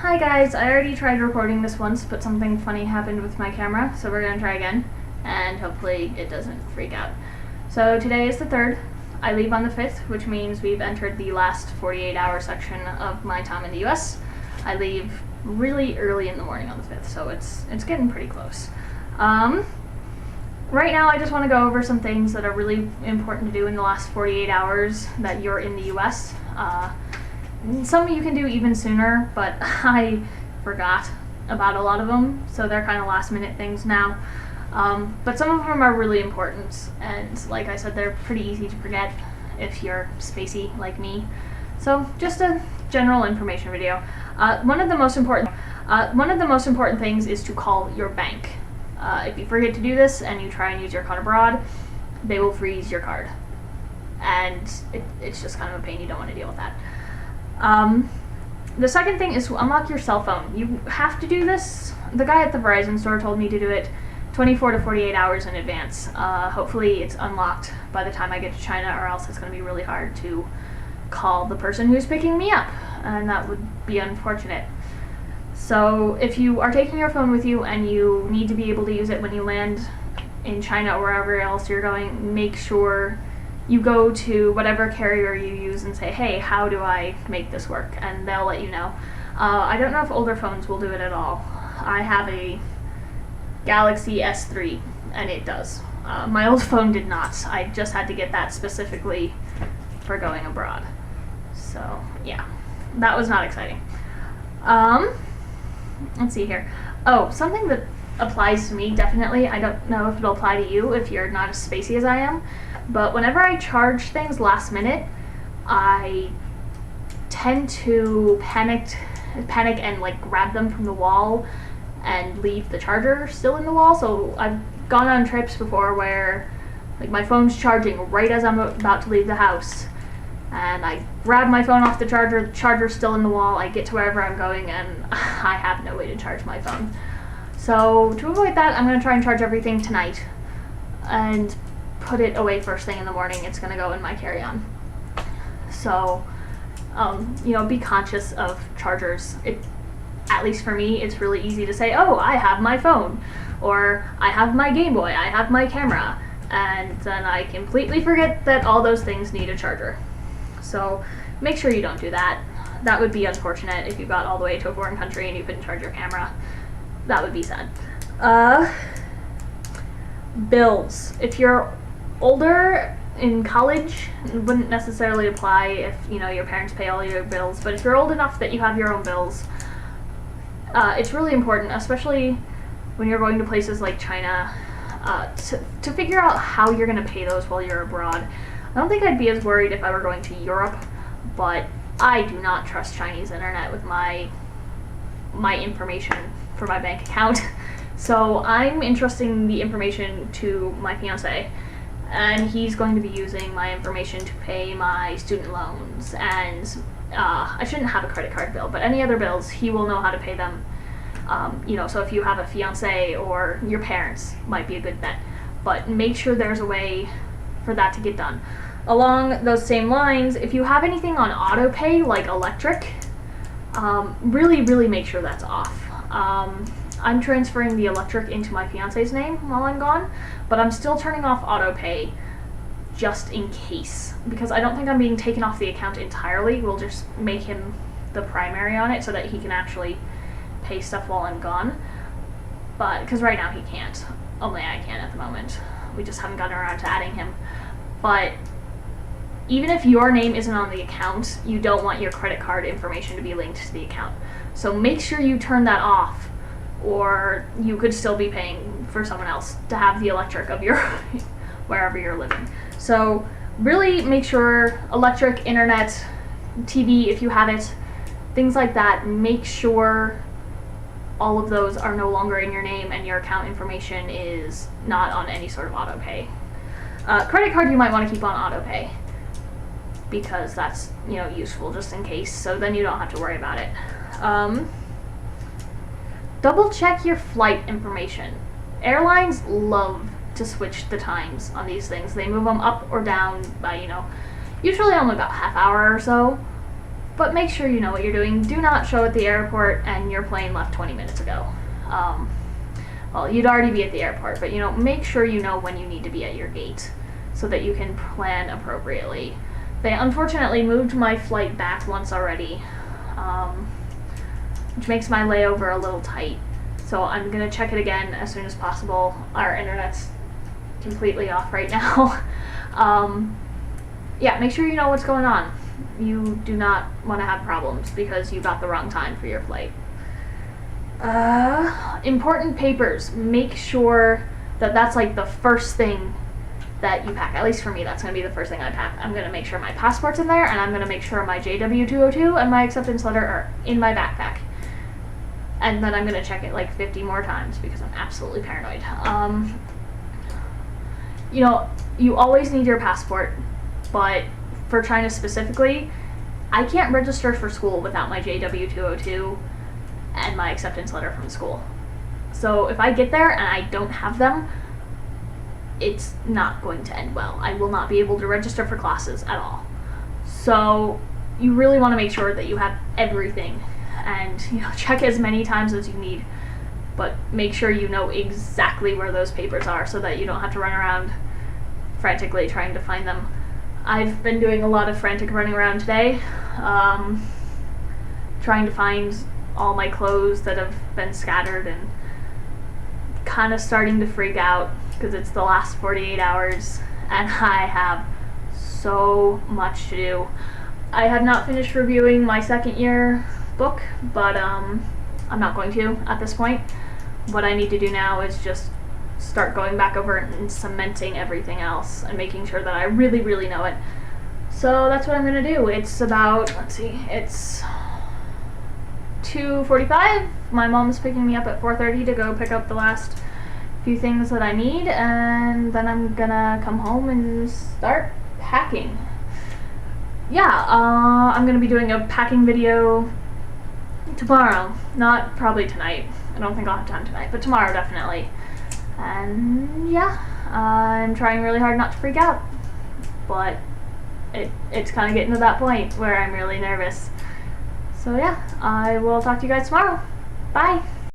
Hi guys, I already tried recording this once, but something funny happened with my camera, so we're gonna try again, and hopefully it doesn't freak out. So today is the 3rd. I leave on the 5th, which means we've entered the last 48-hour section of my time in the US. I leave really early in the morning on the 5th, so it's getting pretty close. Right now I just want to go over some things that are really important to do in the last 48 hours that you're in the US. Some you can do even sooner, but I forgot about a lot of them, so they're kind of last minute things now. But some of them are really important, and like I said, they're pretty easy to forget if you're spacey like me. So just a general information video. One of the most important things is to call your bank. If you forget to do this and you try and use your card abroad, they will freeze your card. And it's just kind of a pain. You don't want to deal with that. The second thing is to unlock your cell phone. You have to do this. The guy at the Verizon store told me to do it 24 to 48 hours in advance. Hopefully it's unlocked by the time I get to China, or else it's going to be really hard to call the person who's picking me up, and that would be unfortunate. So if you are taking your phone with you and you need to be able to use it when you land in China or wherever else you're going, make sure you go to whatever carrier you use and say, hey, how do I make this work? And they'll let you know. I don't know if older phones will do it at all. I have a Galaxy S3 and it does. My old phone did not. I just had to get that specifically for going abroad. So yeah, that was not exciting. Let's see here. Oh, something that applies to me, definitely. I don't know if it'll apply to you if you're not as spacey as I am, but whenever I charge things last minute, I tend to panic and like grab them from the wall and leave the charger still in the wall. So I've gone on trips before where like my phone's charging right as I'm about to leave the house, and I grab my phone off the charger's still in the wall, I get to wherever I'm going, and I have no way to charge my phone. So to avoid that, I'm going to try and charge everything tonight and put it away first thing in the morning. It's going to go in my carry-on. So, be conscious of chargers. At least for me, it's really easy to say, oh, I have my phone, or I have my Game Boy, I have my camera, and then I completely forget that all those things need a charger. So make sure you don't do that. That would be unfortunate if you got all the way to a foreign country and you couldn't charge your camera. That would be sad. Bills. If you're older in college, it wouldn't necessarily apply if your parents pay all your bills, but if you're old enough that you have your own bills, it's really important, especially when you're going to places like China, to figure out how you're going to pay those while you're abroad. I don't think I'd be as worried if I were going to Europe, but I do not trust Chinese internet with my information for my bank account. So I'm entrusting the information to my fiance, and he's going to be using my information to pay my student loans, and I shouldn't have a credit card bill, but any other bills, he will know how to pay them. So if you have a fiance or your parents, might be a good bet, but make sure there's a way for that to get done. Along those same lines, if you have anything on auto pay like electric, really make sure that's off. I'm transferring the electric into my fiance's name while I'm gone, but I'm still turning off auto pay just in case, because I don't think I'm being taken off the account entirely. We'll just make him the primary on it so that he can actually pay stuff while I'm gone. But because right now he can't, only I can at the moment. We just haven't gotten around to adding him. But even if your name isn't on the account, you don't want your credit card information to be linked to the account. So make sure you turn that off, or you could still be paying for someone else to have the electric of your wherever you're living. So really make sure electric, internet, TV if you have it, things like that, make sure all of those are no longer in your name and your account information is not on any sort of auto pay. Credit card you might want to keep on auto pay, because that's useful just in case, so then you don't have to worry about it. Double check your flight information. Airlines love to switch the times on these things. They move them up or down by usually only about half hour or so, but make sure you know what you're doing. Do not show at the airport and your plane left 20 minutes ago. Well, you'd already be at the airport, but make sure you know when you need to be at your gate so that you can plan appropriately. They unfortunately moved my flight back once already, which makes my layover a little tight. So I'm gonna check it again as soon as possible. Our internet's completely off right now. Yeah, make sure you know what's going on. You do not want to have problems because you got the wrong time for your flight. Important papers. Make sure that that's like the first thing that you pack. At least for me, that's going to be the first thing I pack. I'm going to make sure my passport's in there, and I'm going to make sure my JW202 and my acceptance letter are in my backpack. And then I'm going to check it like 50 more times because I'm absolutely paranoid. You always need your passport, but for China specifically, I can't register for school without my JW202 and my acceptance letter from school. So if I get there and I don't have them, it's not going to end well. I will not be able to register for classes at all. So you really want to make sure that you have everything, and check as many times as you need, but make sure you know exactly where those papers are so that you don't have to run around frantically trying to find them. I've been doing a lot of frantic running around today, trying to find all my clothes that have been scattered, and kind of starting to freak out because it's the last 48 hours and I have so much to do. I have not finished reviewing my second year book, but I'm not going to at this point. What I need to do now is just start going back over and cementing everything else and making sure that I really, really know it. So that's what I'm gonna do. It's about, it's 2:45. My mom's picking me up at 4:30 to go pick up the last few things that I need, and then I'm gonna come home and start packing. Yeah, I'm gonna be doing a packing video tomorrow. Not probably tonight. I don't think I'll have time tonight, but tomorrow definitely. And yeah, I'm trying really hard not to freak out, but it's kind of getting to that point where I'm really nervous. So yeah, I will talk to you guys tomorrow. Bye!